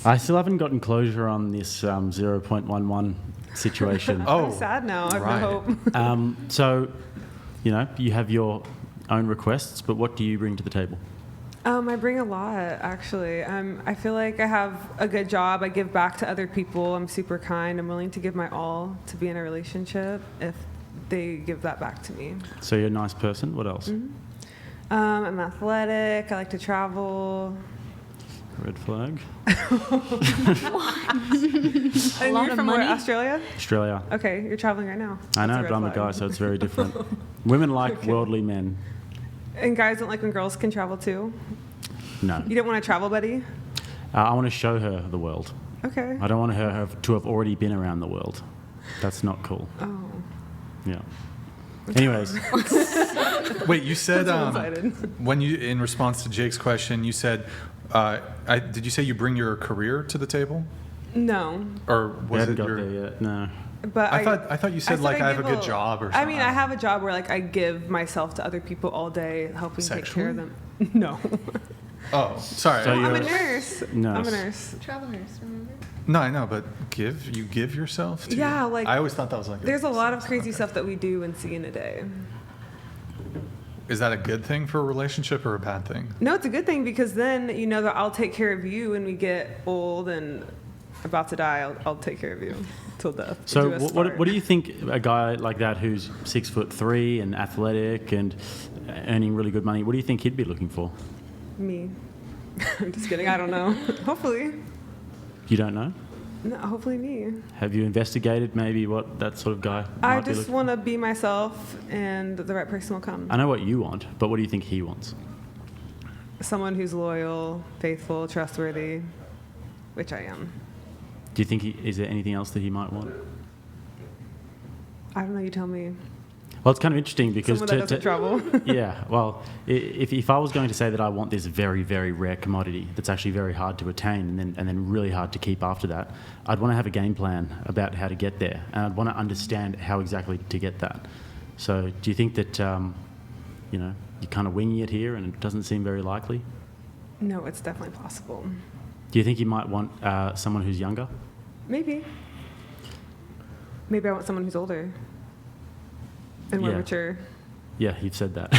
I still haven't gotten closure on this 0.11 situation. I'm sad now. I have no hope. So, you have your own requests, but what do you bring to the table? I bring a lot, actually. I feel like I have a good job. I give back to other people. I'm super kind. I'm willing to give my all to be in a relationship if they give that back to me. So you're a nice person. What else? Mm-hmm. I'm athletic. I like to travel. Red flag. And you're from where, Australia? Australia. Okay, you're traveling right now. I know, but I'm a guy, so it's very different. Women like worldly men. And guys don't like when girls can travel too? No. You don't want a travel buddy? I want to show her the world. Okay. I don't want her to have already been around the world. That's not cool. Oh. Yeah. Anyways. Wait, you said when you, in response to Jake's question, you said, did you say you bring your career to the table? No. Or was it got your? there yet. No. But I thought you said I have a good job or something. I mean, I have a job where I give myself to other people all day, helping take care of them. No. Oh, sorry. So I'm a nurse. Nurse. I'm a nurse. Travel nurse, remember? No, I know, but you give yourself to? Yeah, I always thought that was there's a lot of crazy stuff that we do and see in a day. Is that a good thing for a relationship or a bad thing? No, it's a good thing because then you know that I'll take care of you when we get old and about to die. I'll take care of you till death. So what do you think a guy like that who's 6'3" and athletic and earning really good money, what do you think he'd be looking for? Me. I'm just kidding. I don't know. Hopefully. You don't know? No, hopefully me. Have you investigated maybe what that sort of guy I might be just looking want to be myself and the right person will come. I know what you want, but what do you think he wants? Someone who's loyal, faithful, trustworthy, which I am. Do you think is there anything else that he might want? I don't know, you tell me. Well, it's kind of interesting because someone that doesn't travel. Yeah, well, if I was going to say that I want this very, very rare commodity that's actually very hard to attain and then really hard to keep after that, I'd want to have a game plan about how to get there, and I'd want to understand how exactly to get that. So, do you think that you're kind of winging it here and it doesn't seem very likely? No, it's definitely possible. Do you think you might want someone who's younger? Maybe. Maybe I want someone who's older. And more mature. Yeah, you've said that.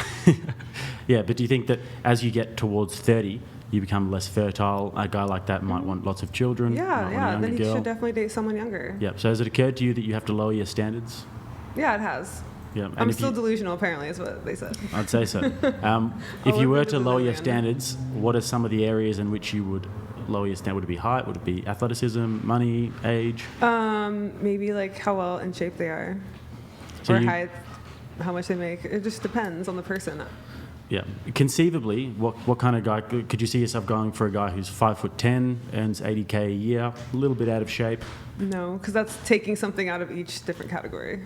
Yeah, but do you think that as you get towards 30, you become less fertile? A guy like that might want lots of children. Yeah. Then he should definitely date someone younger. Yeah. So has it occurred to you that you have to lower your standards? Yeah, it has. Yeah. I'm still delusional, apparently, is what they said. I'd say so. If you were to lower your standards, what are some of the areas in which you would lower your standard? Would it be height? Would it be athleticism, money, age? Maybe how well in shape they are. So or height. How much they make. It just depends on the person. Yeah. Conceivably, what kind of guy could you see yourself going for? A guy who's 5'10", earns $80K a year, a little bit out of shape? No, because that's taking something out of each different category.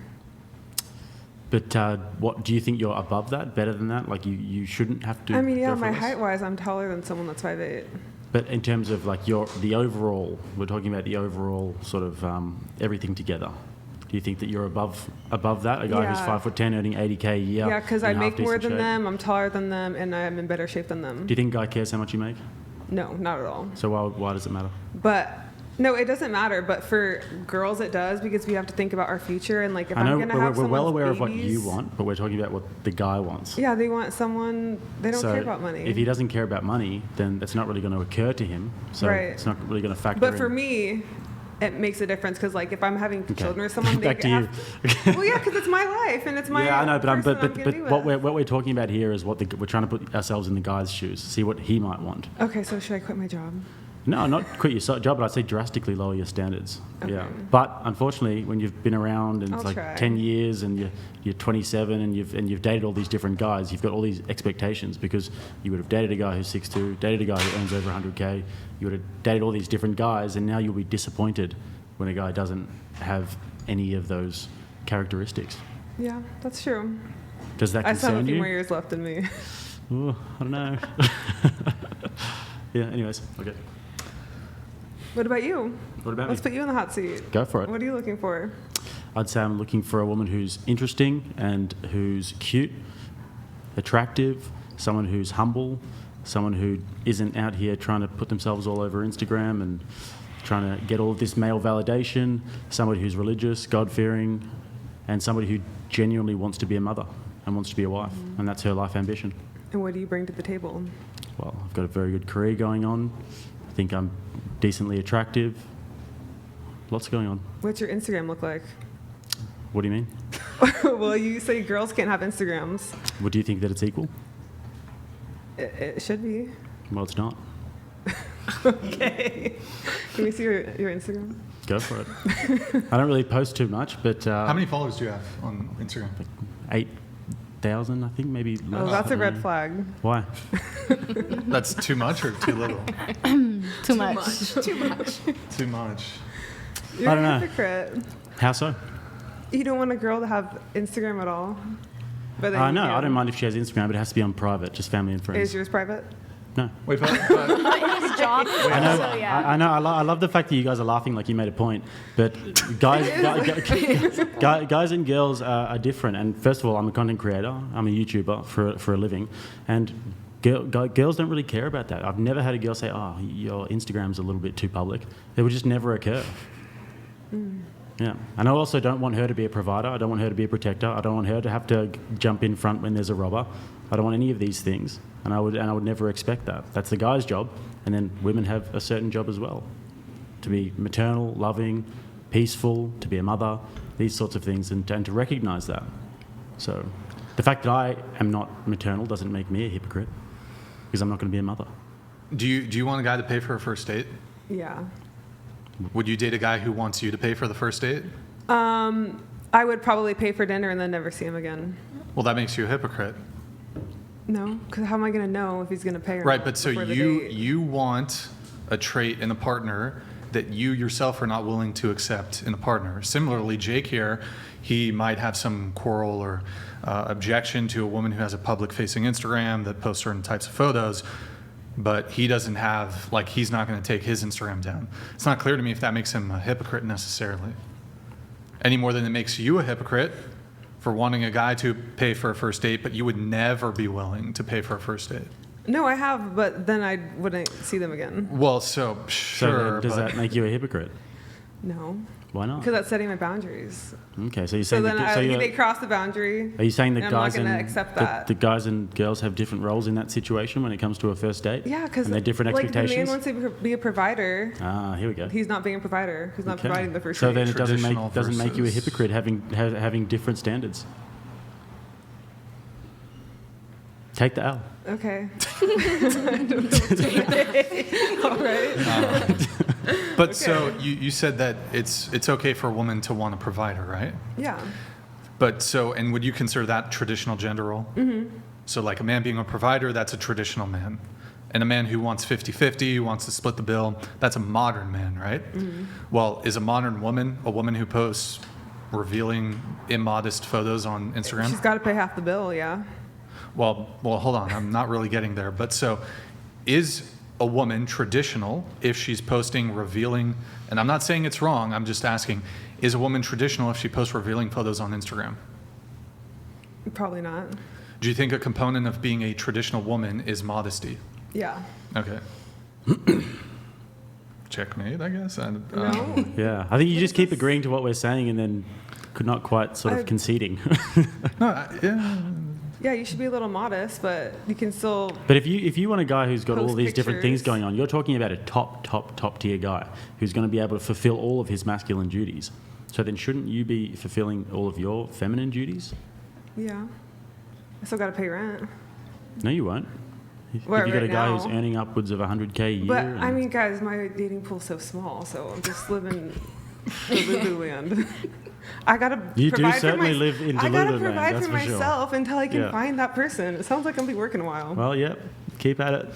But what do you think you're above that, better than that? You shouldn't have to. I mean, yeah, go for my less? height-wise, I'm taller than someone that's 5'8". But in terms of the overall, we're talking about the overall sort of everything together. Do you think that you're above that? A guy who's 5'10", earning $80K a year? Yeah, because I make more than them, I'm taller than them, and I'm in better shape than them. Do you think a guy cares how much you make? No, not at all. So why does it matter? But no, it doesn't matter. But for girls, it does because we have to think about our future and if I'm gonna have we're well aware babies, of what you want, but we're talking about what the guy wants. Yeah, they want someone. They don't care about money. If he doesn't care about money, then it's not really going to occur to him. So it's not really going to factor in. But for me, it makes a difference because if I'm having children with someone, back to you. Well, yeah, because it's my life and it's my. Yeah, I know, but what we're talking about here is we're trying to put ourselves in the guy's shoes, see what he might want. Okay, so should I quit my job? No, not quit your job, but I'd say drastically lower your standards. Okay. Yeah, but unfortunately, when you've been around and it's try. 10 years and you're 27 and you've dated all these different guys, you've got all these expectations because you would have dated a guy who's 6'2", dated a guy who earns over 100K, you would have dated all these different guys, and now you'll be disappointed when a guy doesn't have any of those characteristics. Yeah, that's true. Does that concern you? I still have a few more years left in me. Ooh, I don't know. Yeah, anyways, okay. What about you? What about Let's me? put you in the hot seat. Go for it. What are you looking for? I'd say I'm looking for a woman who's interesting and who's cute, attractive, someone who's humble, someone who isn't out here trying to put themselves all over Instagram and trying to get all of this male validation, somebody who's religious, God-fearing, and somebody who genuinely wants to be a mother and wants to be a wife, and that's her life ambition. And what do you bring to the table? Well, I've got a very good career going on. I think I'm decently attractive. Lots going on. What's your Instagram look like? What do you mean? Well, you say girls can't have Instagrams. What do you think that it's equal? It should be. Well, it's not. Okay. Can we see your Instagram? Go for it. I don't really post too much, but... How many followers do you have on Instagram? 8,000, I think, maybe less. Oh, that's a red flag. Why? That's too much or too little? Too much. Too much. You're I don't a know. hypocrite. How so? You don't want a girl to have Instagram at all? But then No, you I can. don't mind if she has Instagram, but it has to be on private, just family and friends. Is yours private? No. Wait, but His job. I know, So, yeah. I know. I love the fact that you guys are laughing like you made a point, but guys and girls are different. And first of all, I'm a content creator. I'm a YouTuber for a living, and girls don't really care about that. I've never had a girl say, "Oh, your Instagram's a little bit too public." It would just never occur. Yeah, and I also don't want her to be a provider. I don't want her to be a protector. I don't want her to have to jump in front when there's a robber. I don't want any of these things, and I would never expect that. That's the guy's job, and then women have a certain job as well, to be maternal, loving, peaceful, to be a mother, these sorts of things, and to recognise that. So, the fact that I am not maternal doesn't make me a hypocrite, because I'm not going to be a mother. do you want a guy to pay for a first date? Yeah. Would you date a guy who wants you to pay for the first date? I would probably pay for dinner and then never see him again. Well, that makes you a hypocrite. No, because how am I going to know if he's going to pay or Right, not but so before the you date? you want a trait in a partner that you yourself are not willing to accept in a partner. Similarly, Jake here, he might have some quarrel or objection to a woman who has a public-facing Instagram that posts certain types of photos, but he doesn't have, like, he's not going to take his Instagram down. It's not clear to me if that makes him a hypocrite necessarily, any more than it makes you a hypocrite for wanting a guy to pay for a first date, but you would never be willing to pay for a first date. No, I have, but then I wouldn't see them again. Well, so So sure, then, does but that make you a hypocrite? No, Why not? because that's setting my boundaries. Okay, so you're So saying then that, they cross the boundary. are you saying that and I'm not guys gonna and accept that that. the guys and girls have different roles in that situation when it comes to a first date? Yeah, because and they're different like the man expectations. wants to be a provider. Ah, here we go. He's not being a provider. He's not Okay. providing the first So date. then it doesn't make you a versus- hypocrite having different standards. Take the L. Okay. I don't know what to say. All right. But so you said that it's okay for a woman to want a provider, right? Yeah. But so, and would you consider that traditional gender role? Mm-hmm. So like a man being a provider, that's a traditional man. And a man who wants 50-50, who wants to split the bill, that's a modern man, right? Mm-hmm. Well, is a modern woman a woman who posts revealing immodest photos on Instagram? She's got to pay half the bill. Yeah. Well, hold on. I'm not really getting there. But so, is a woman traditional if she's posting revealing? And I'm not saying it's wrong. I'm just asking: is a woman traditional if she posts revealing photos on Instagram? Probably not. Do you think a component of being a traditional woman is modesty? Yeah. Okay. Checkmate, I guess. No. Yeah, I think you just keep this? agreeing to what we're saying and then could not quite sort of conceding. Yeah. Yeah, you should be a little modest, but you can still. But if you want a guy who's got all Post these different things pictures. going on, you're talking about a top tier guy who's going to be able to fulfill all of his masculine duties. So then shouldn't you be fulfilling all of your feminine duties? Yeah. I still got to pay rent. No, you won't. If Well, you've got a right guy now. who's earning upwards of 100K a year. But and- I mean, guys, my dating pool's so small, so I'm just living in Delulu land. I gotta. You do provide certainly for live in I gotta Delulu land, provide that's for for sure. myself until I can Yeah. find that person. It sounds like I'm gonna be working a while. Well, yep. Keep at it.